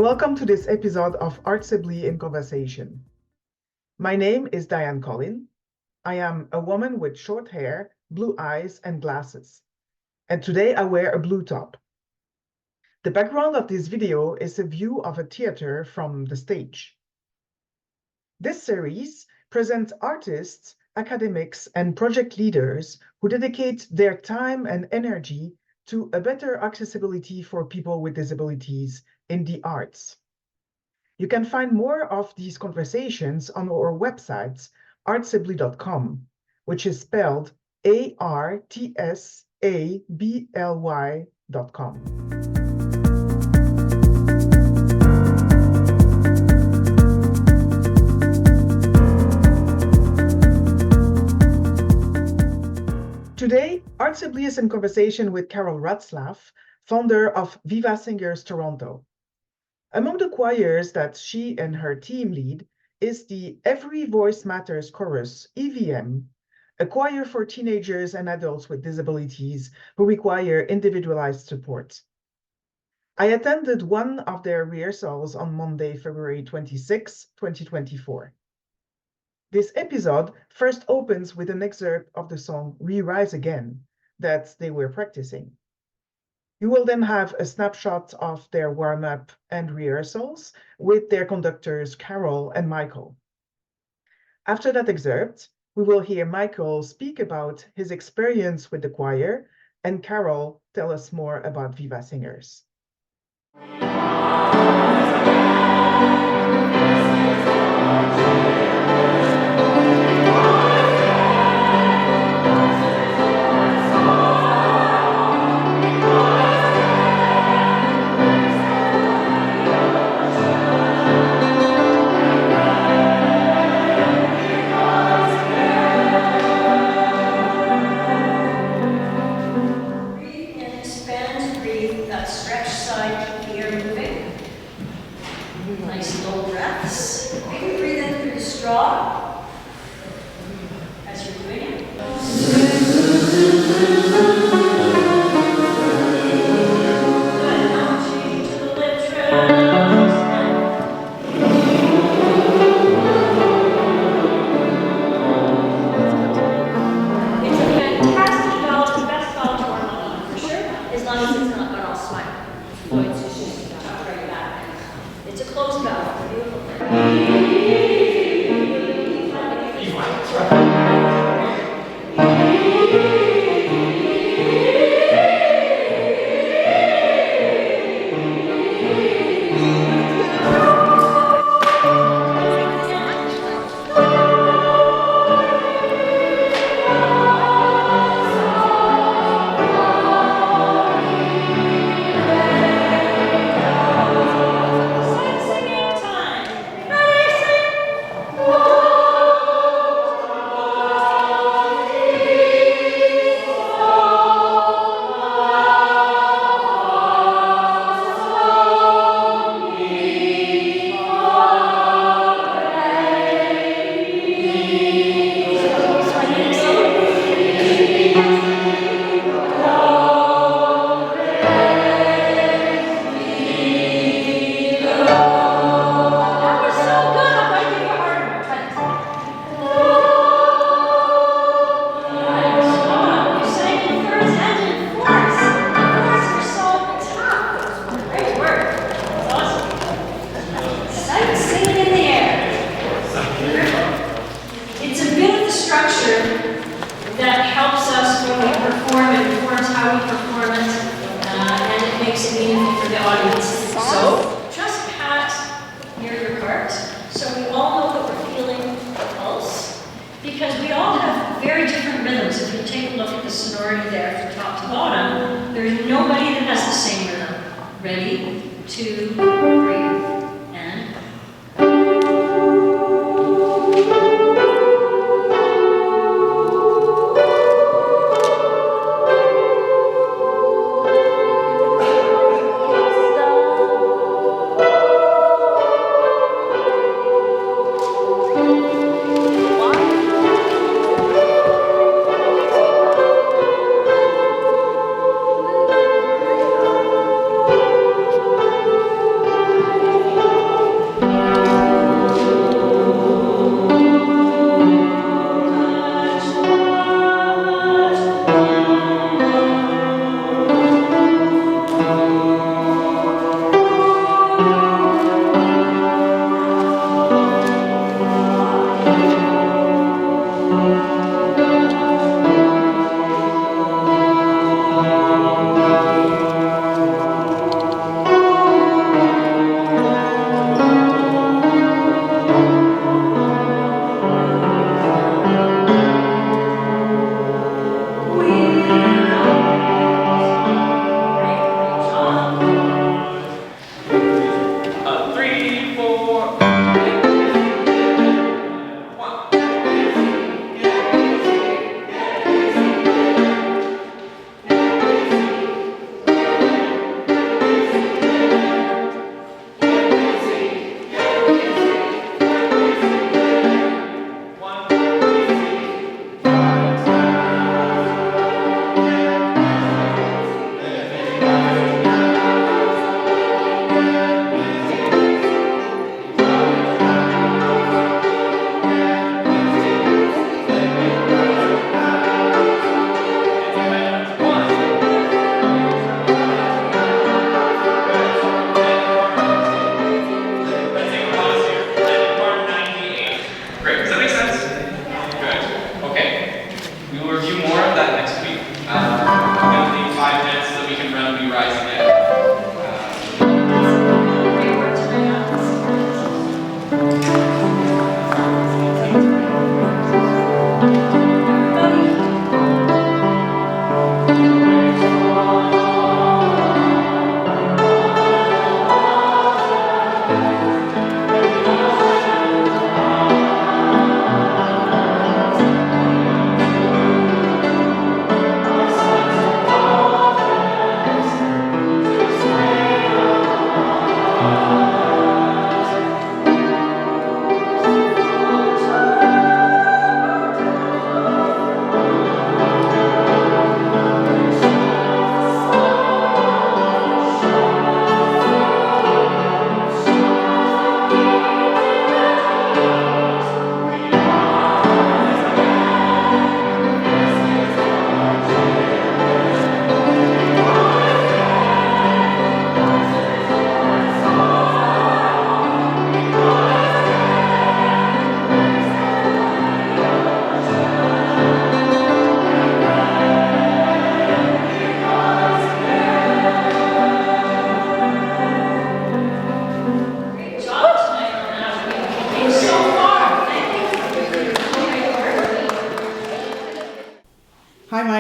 welcome to this episode of Art Sibley in Conversation. My name is Diane Collin. I am a woman with short hair, blue eyes, and glasses. And today I wear a blue top. The background of this video is a view of a theater from the stage. This series presents artists, academics, and project leaders who dedicate their time and energy to a better accessibility for people with disabilities in the arts. You can find more of these conversations on our website, artsibly.com, which is spelled artsably.com. Today, Art Sibley is in conversation with Carol Ratzlaff, founder of Viva Singers Toronto. Among the choirs that she and her team lead is the Every Voice Matters Chorus, EVM, a choir for teenagers and adults with disabilities who require individualized support. I attended one of their rehearsals on Monday, February 26, 2024. This episode first opens with an excerpt of the song We Rise Again that they were practicing. You will then have a snapshot of their warm-up and rehearsals with their conductors, Carol and Michael. After that excerpt, we will hear Michael speak about his experience with the choir and Carol tell us more about Viva Singers.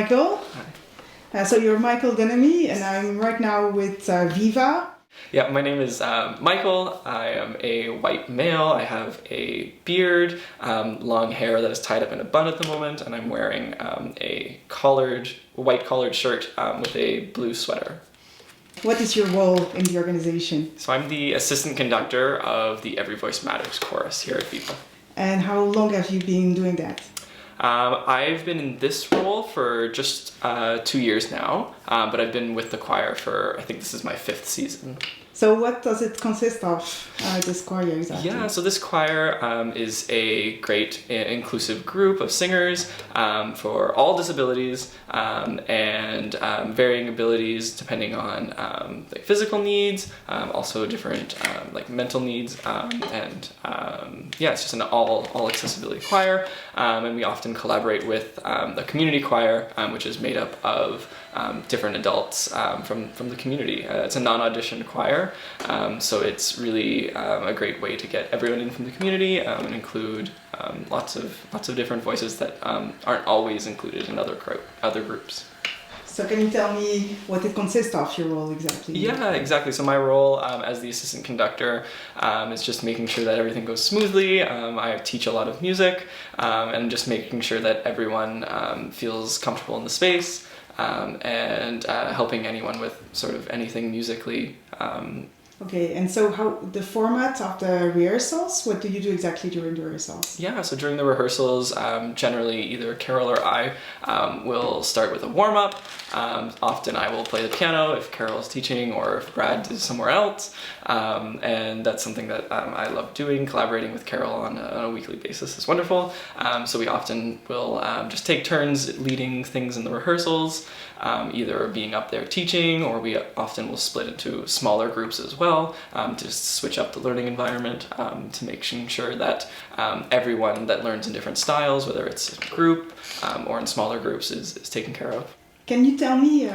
Michael. Hi. So you're Michael Denemy, and I'm right now with Viva. Yeah, my name is Michael. I am a white male. I have a beard, long hair that is tied up in a bun at the moment, and I'm wearing a white collared shirt with a blue sweater. What is your role in the organization? So I'm the assistant conductor of the Every Voice Matters chorus here at Viva. And how long have you been doing that? I've been in this role for just 2 years now, but I've been with the choir for, I think this is my 5th season. So what does it consist of, this choir exactly? Yeah, so this choir is a great inclusive group of singers for all disabilities and varying abilities depending on like physical needs, also different like mental needs, and yeah, it's just an all accessibility choir, and we often collaborate with the community choir, which is made up of different adults from the community. It's a non-audition choir, so it's really a great way to get everyone in from the community and include lots of different voices that aren't always included in other groups. So can you tell me what it consists of, your role exactly? Yeah, exactly. So my role as the assistant conductor is just making sure that everything goes smoothly. I teach a lot of music and just making sure that everyone feels comfortable in the space. And helping anyone with sort of anything musically. Okay, and so how the format of the rehearsals, what do you do exactly during the rehearsals? Yeah, so during the rehearsals, generally either Carol or I will start with a warm-up. Often I will play the piano if Carol is teaching or if Brad is somewhere else. And that's something that I love doing. Collaborating with Carol on a weekly basis is wonderful. So we often will just take turns leading things in the rehearsals, either being up there teaching, or we often will split into smaller groups as well, to switch up the learning environment, to making sure that everyone that learns in different styles, whether it's a group or in smaller groups, is taken care of. Can you tell me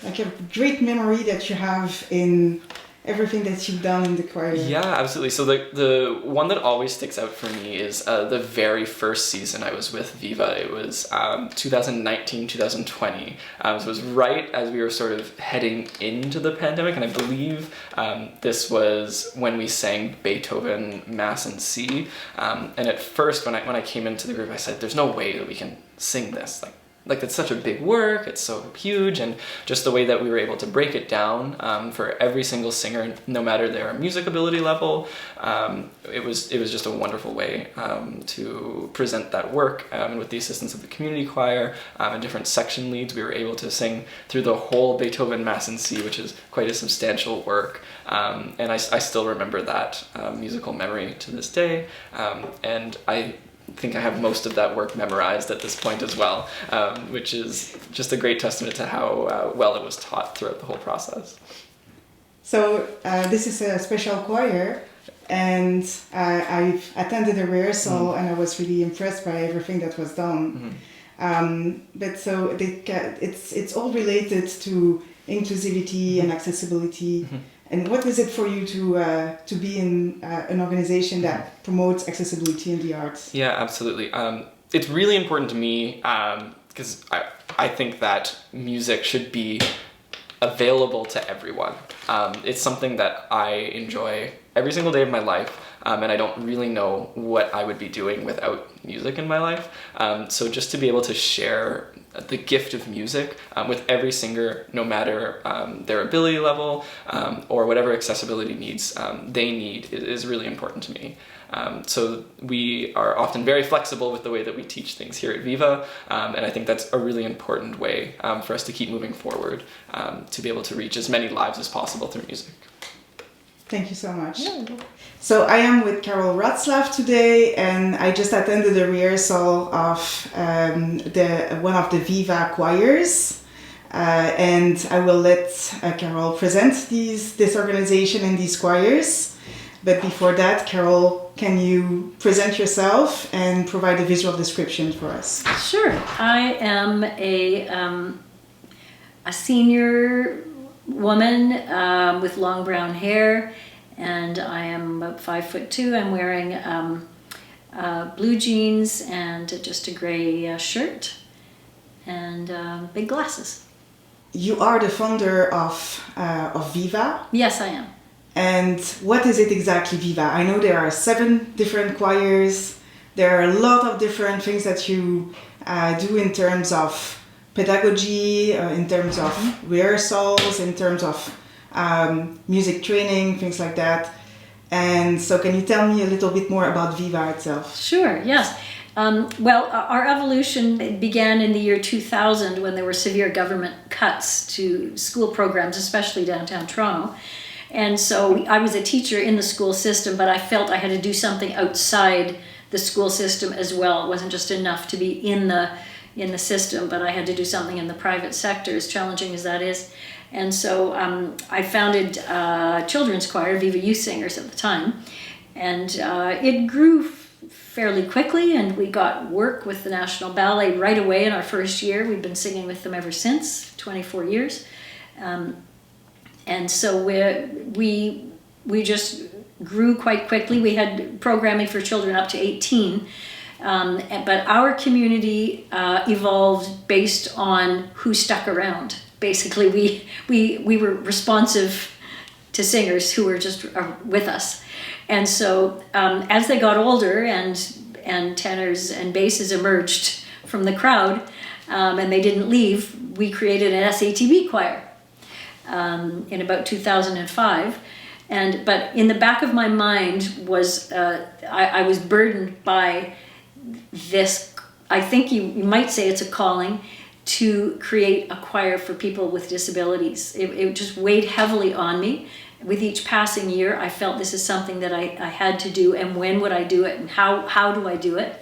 like a great memory that you have in everything that you've done in the choir? Yeah, absolutely. So the one that always sticks out for me is the very first season I was with Viva. It was 2019, 2020. So it was right as we were sort of heading into the pandemic, and I believe this was when we sang Beethoven Mass in C. And at first, when I came into the group, I said, "There's no way that we can sing this. Like it's such a big work, it's so huge," and just the way that we were able to break it down for every single singer, no matter their music ability level, it was just a wonderful way to present that work. And with the assistance of the community choir and different section leads, we were able to sing through the whole Beethoven Mass in C, which is quite a substantial work. And I still remember that musical memory to this day, and I think I have most of that work memorized at this point as well, which is just a great testament to how well it was taught throughout the whole process. So this is a special choir, and I've attended a rehearsal and I was really impressed by everything that was done. But so it's all related to inclusivity and accessibility. And what is it for you to be in an organization that promotes accessibility in the arts? Yeah, absolutely. It's really important to me because I think that music should be available to everyone. It's something that I enjoy every single day of my life, and I don't really know what I would be doing without music in my life. So just to be able to share the gift of music with every singer, no matter their ability level or whatever accessibility needs they need, is really important to me. So we are often very flexible with the way that we teach things here at Viva, and I think that's a really important way for us to keep moving forward, to be able to reach as many lives as possible through music. Thank you so much. Yeah. So I am with Carol Ratzlaff today, and I just attended a rehearsal of one of the Viva choirs, and I will let Carol present this organization and these choirs. But before that, Carol, can you present yourself and provide a visual description for us? Sure. I am a senior woman with long brown hair, and I am about 5'2". I'm wearing blue jeans and just a gray shirt, and big glasses. You are the founder of Viva. Yes, I am. And what is it exactly, Viva? I know there are 7 different choirs. There are a lot of different things that you do in terms of pedagogy, in terms of rehearsals, in terms of music training, things like that. And so can you tell me a little bit more about Viva itself? Sure, yes. Well, our evolution began in the year 2000 when there were severe government cuts to school programs, especially downtown Toronto. And so I was a teacher in the school system, but I felt I had to do something outside the school system as well. It wasn't just enough to be in the system, but I had to do something in the private sector, as challenging as that is. And so I founded a children's choir, Viva Youth Singers at the time, and it grew fairly quickly, and we got work with the National Ballet right away in our first year. We've been singing with them ever since, 24 years. And so we just grew quite quickly. We had programming for children up to 18. But our community evolved based on who stuck around. Basically, we were responsive to singers who were just with us. And so as they got older and tenors and basses emerged from the crowd and they didn't leave, we created an SATB choir in about 2005. But in the back of my mind was, I was burdened by this, I think you might say it's a calling, to create a choir for people with disabilities. It just weighed heavily on me. With each passing year, I felt this is something that I had to do, and when would I do it, and how do I do it?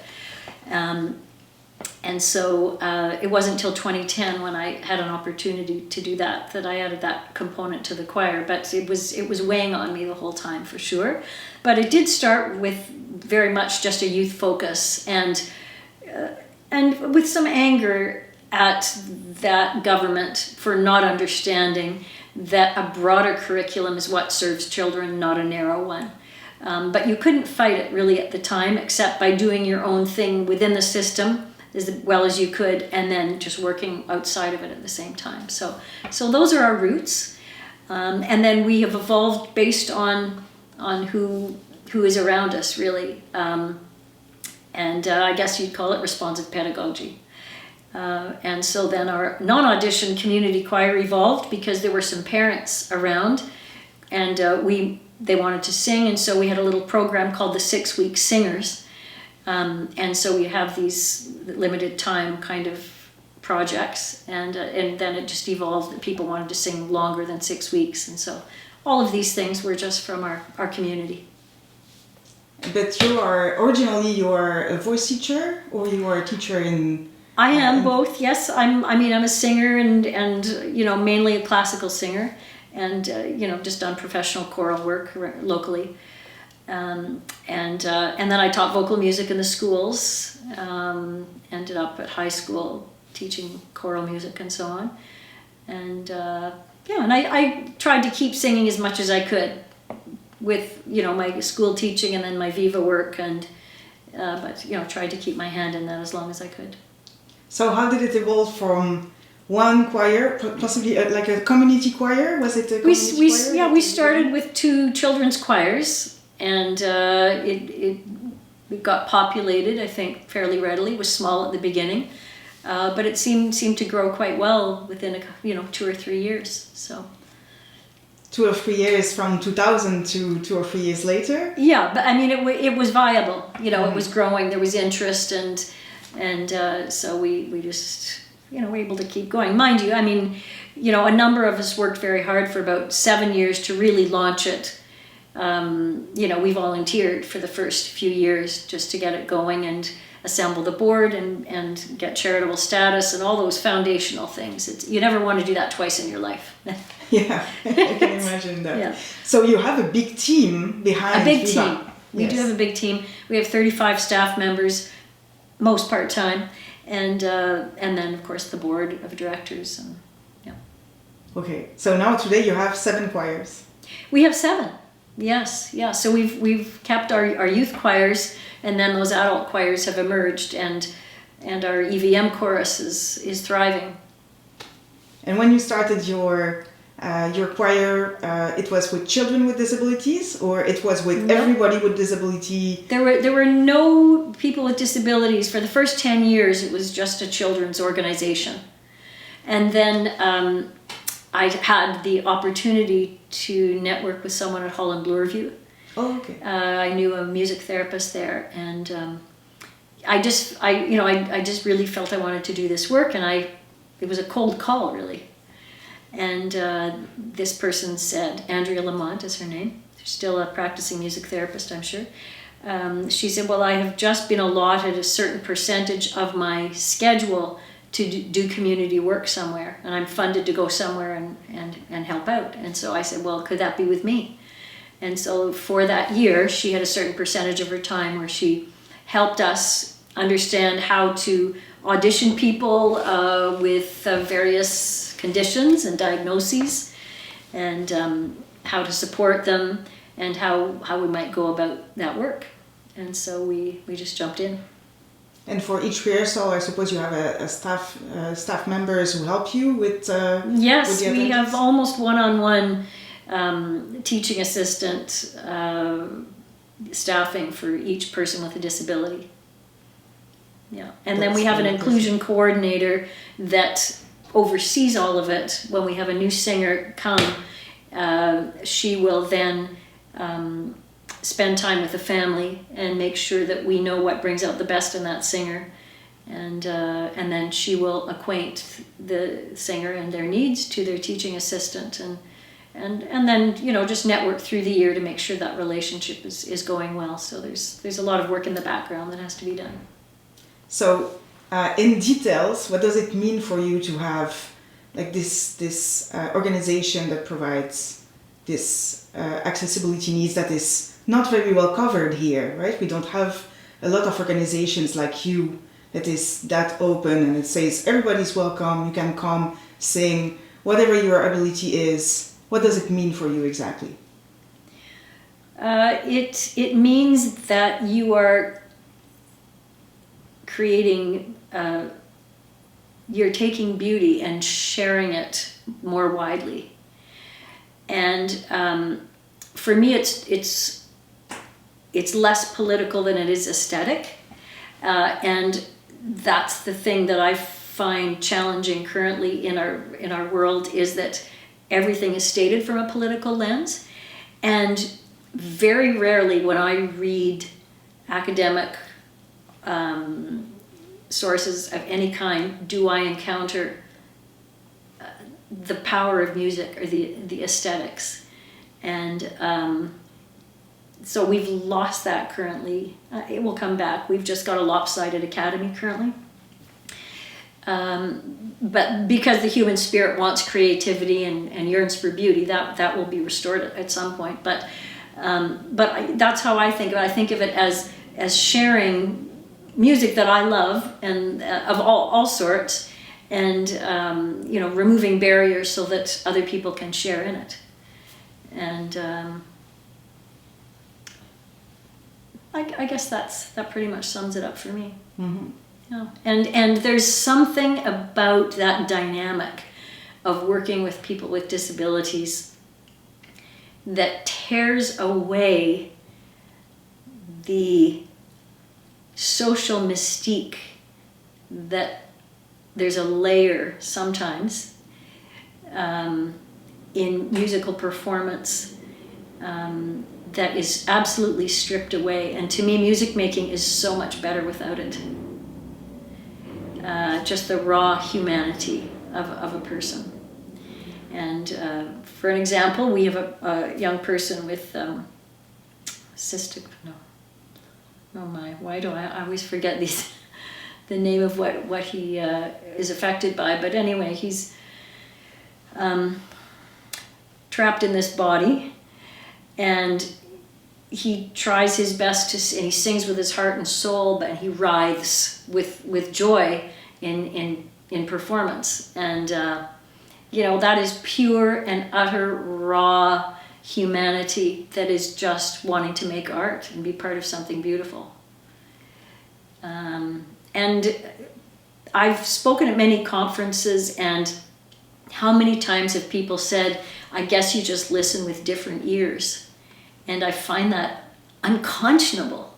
And so it wasn't until 2010 when I had an opportunity to do that I added that component to the choir. But it was weighing on me the whole time, for sure. But it did start with very much just a youth focus, and with some anger at that government for not understanding that a broader curriculum is what serves children, not a narrow one. But you couldn't fight it really at the time, except by doing your own thing within the system as well as you could, and then just working outside of it at the same time. So those are our roots. And then we have evolved based on who is around us, really. And I guess you'd call it responsive pedagogy. And so then our non-audition community choir evolved because there were some parents around, and they wanted to sing, and so we had a little program called the 6-Week Singers. And so we have these limited time kind of projects, and then it just evolved that people wanted to sing longer than 6 weeks, and so all of these things were just from our community. But you are a voice teacher, or you are a teacher in... I am both, yes. I'm a singer and mainly a classical singer, and just done professional choral work locally. And then I taught vocal music in the schools, ended up at high school teaching choral music and so on. And and I tried to keep singing as much as I could with, my school teaching and then my Viva work, but tried to keep my hand in that as long as I could. So how did it evolve from one choir, possibly like a community choir? Was it a community choir? Yeah, we started with 2 children's choirs, and it got populated, I think, fairly readily. It was small at the beginning, but it seemed to grow quite well within 2 or 3 years. So 2 or 3 years from 2000 to 2 or 3 years later. Yeah, but it was viable. It was growing. There was interest, and so we just were able to keep going. Mind you, a number of us worked very hard for about 7 years to really launch it. We volunteered for the first few years just to get it going and assemble the board and get charitable status and all those foundational things. You never want to do that twice in your life. Yeah, I can imagine that. Yeah. So you have a big team behind a big Viva. team. We do have a big team. We have 35 staff members, most part-time, and then of course the board of directors. Okay, so now today you have 7 choirs. We have 7. Yes, yeah. So we've kept our youth choirs, and then those adult choirs have emerged, and and our EVM chorus is thriving. And when you started your choir, it was with children with disabilities, or it was with everybody with disability? There were no people with disabilities. For the first 10 years, it was just a children's organization. And then I had the opportunity to network with someone at Holland Bloorview. Oh, okay. I knew a music therapist there, and I just really felt I wanted to do this work, and it was a cold call, really. And this person said, Andrea Lamont is her name. She's still a practicing music therapist, I'm sure. She said, well, I have just been allotted a certain percentage of my schedule to do community work somewhere, and I'm funded to go somewhere and help out. And so I said, well, could that be with me? And so for that year, she had a certain percentage of her time where she helped us understand how to audition people with various conditions and diagnoses, and how to support them, and how we might go about that work. And so we just jumped in. And for each rehearsal, I suppose you have a staff members who help you with yes, with the we have attendees? almost one-on-one teaching assistant staffing for each person with a disability. Yeah, and then we have an inclusion coordinator that oversees all of it. When we have a new singer come, she will then spend time with the family and make sure that we know what brings out the best in that singer, and then she will acquaint the singer and their needs to their teaching assistant, and then just network through the year to make sure that relationship is going well. So there's a lot of work in the background that has to be done. So, in details, what does it mean for you to have like this organization that provides this accessibility needs that is not very well covered here, right? We don't have a lot of organizations like you that is that open and it says everybody's welcome, you can come, sing, whatever your ability is. What does it mean for you exactly? It means that you are creating, you're taking beauty and sharing it more widely. And for me, it's less political than it is aesthetic, and that's the thing that I find challenging currently in our world, is that everything is stated from a political lens, and very rarely when I read academic sources of any kind do I encounter the power of music or the aesthetics. And so we've lost that currently. It will come back. We've just got a lopsided academy currently. But because the human spirit wants creativity and yearns for beauty, that will be restored at some point. But that's how I think of it. I think of it as sharing music that I love, and of all sorts, and removing barriers so that other people can share in it. And I guess that pretty much sums it up for me. Mm-hmm. Yeah. And there's something about that dynamic of working with people with disabilities that tears away the social mystique that there's a layer sometimes in musical performance that is absolutely stripped away. And to me, music making is so much better without it. Just the raw humanity of a person. And for an example, we have a young person with cystic, why do I always forget the name of what he is affected by? But anyway, he's trapped in this body, and he tries his best and he sings with his heart and soul, but he writhes with joy in performance. And that is pure and utter raw humanity that is just wanting to make art and be part of something beautiful. And And I've spoken at many conferences, and how many times have people said, I guess you just listen with different ears. And I find that unconscionable.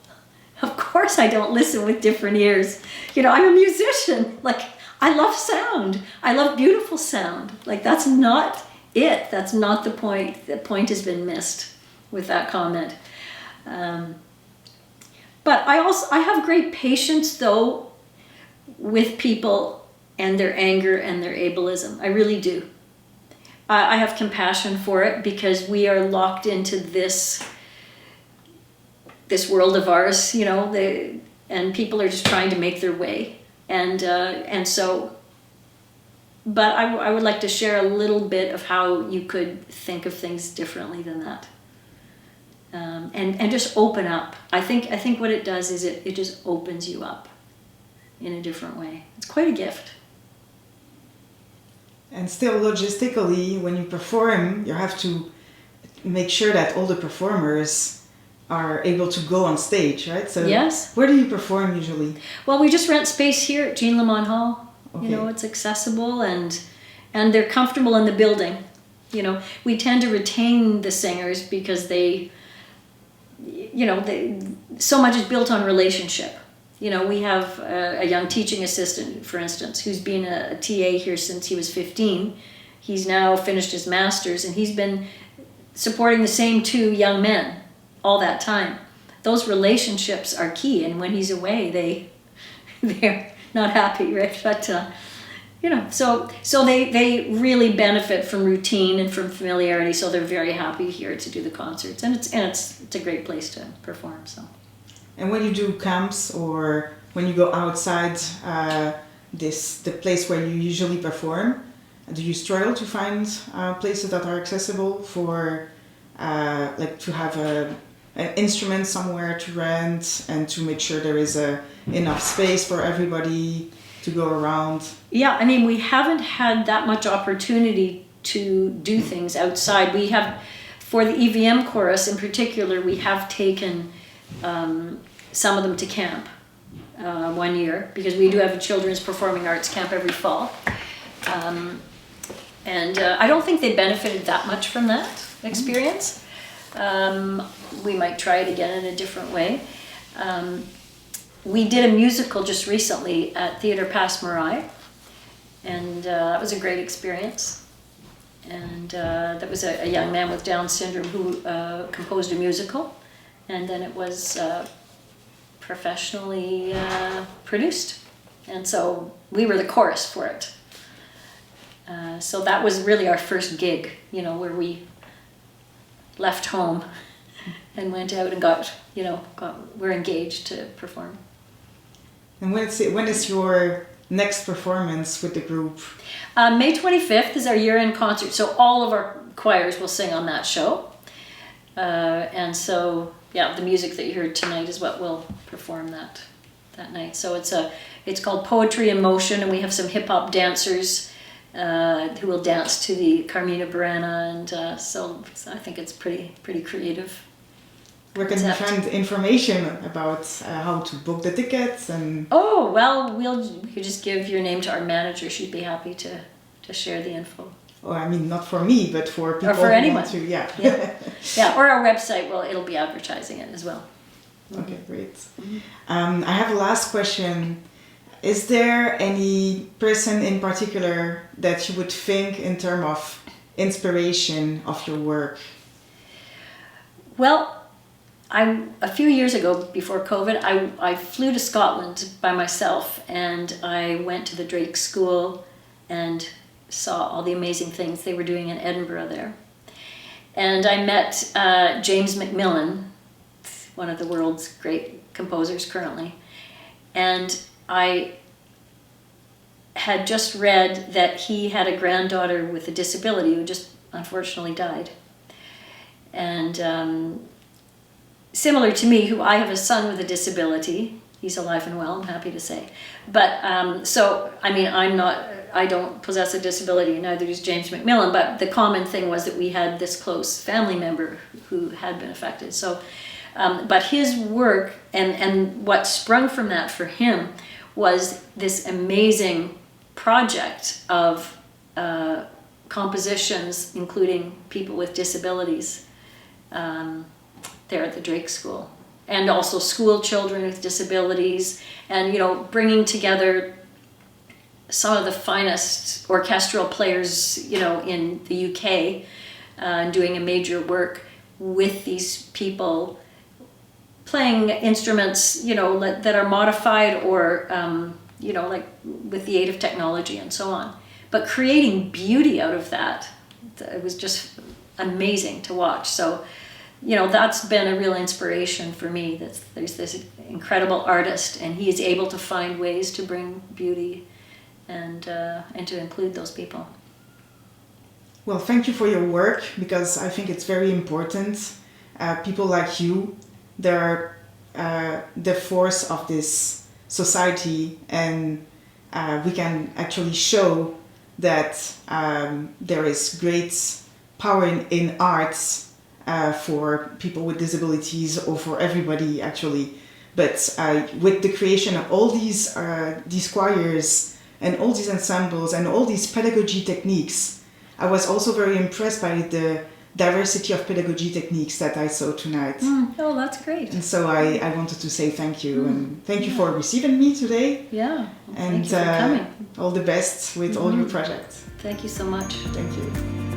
Of course I don't listen with different ears. You know, I'm a musician. Like, I love sound. I love beautiful sound. Like, that's not it. That's not the point. The point has been missed with that comment. But I have great patience, though, with people and their anger and their ableism. I really do. I have compassion for it because we are locked into this world of ours, you know, and people are just trying to make their way. And so, but I would like to share a little bit of how you could think of things differently than that. And just open up. I think what it does is it just opens you up in a different way. It's quite a gift. And still logistically, when you perform, you have to make sure that all the performers are able to go on stage, right? So yes. Where do you perform usually? Well, we just rent space here at Jean Lamont Hall. Okay. You know, it's accessible and they're comfortable in the building. You know, we tend to retain the singers because they, you know, so much is built on relationship. You know, we have a young teaching assistant, for instance, who's been a TA here since he was 15. He's now finished his master's, and he's been supporting the same two young men all that time. Those relationships are key, and when he's away, they're not happy, right? But you know, so they really benefit from routine and from familiarity. So they're very happy here to do the concerts, and it's a great place to perform. So. And when you do camps or when you go outside the place where you usually perform, do you struggle to find places that are accessible for like to have an instrument somewhere to rent and to make sure there is enough space for everybody to go around? Yeah, I mean, we haven't had that much opportunity to do things outside. We have, for the EVM chorus in particular, we have taken some of them to camp 1 year, because we do have a children's performing arts camp every fall. And I don't think they benefited that much from that experience. We might try it again in a different way. We did a musical just recently at Theatre Passe Muraille, and that was a great experience. And that was a young man with Down syndrome who composed a musical, and then it was professionally produced. And so we were the chorus for it. So that was really our first gig, you know, where we left home and went out and we're engaged to perform. And when is your next performance with the group? May 25th is our year-end concert, so all of our choirs will sing on that show. And so, yeah, the music that you heard tonight is what we'll perform that night. So it's called Poetry in Motion, and we have some hip-hop dancers who will dance to the Carmina Burana, and so I think it's pretty creative. Where can you find information about how to book the tickets and? Oh well, you just give your name to our manager. She'd be happy to share the info. Oh, I mean, not for me, but for people or for who anyone. want to. Yeah. Yeah. Or our website. Well, it'll be advertising it as well. Okay, great. I have a last question. Is there any person in particular that you would think in terms of inspiration of your work? Well, a few years ago, before COVID, I flew to Scotland by myself, and I went to the Drake School and saw all the amazing things they were doing in Edinburgh there. And I met James Macmillan, one of the world's great composers currently. And I had just read that he had a granddaughter with a disability who just unfortunately died. And similar to me, who I have a son with a disability. He's alive and well, I'm happy to say. But so, I mean, I don't possess a disability, neither does James Macmillan, but the common thing was that we had this close family member who had been affected. So, but his work and what sprung from that for him was this amazing project of compositions, including people with disabilities, there at the Drake School. And also school children with disabilities, and bringing together some of the finest orchestral players, in the UK, doing a major work with these people, playing instruments, that are modified or, like with the aid of technology and so on. But creating beauty out of that, it was just amazing to watch. So, that's been a real inspiration for me. There's this incredible artist, and he is able to find ways to bring beauty and to include those people. Well, thank you for your work, because I think it's very important. People like you, they're the force of this society, and we can actually show that there is great power in arts for people with disabilities, or for everybody actually. But with the creation of all these choirs and all these ensembles and all these pedagogy techniques, I was also very impressed by the diversity of pedagogy techniques that I saw tonight. Oh, that's great. And so I wanted to say thank you, and thank you for receiving me today. Yeah, And thank you for coming. all the best with all your projects. Thank you so much. Thank you.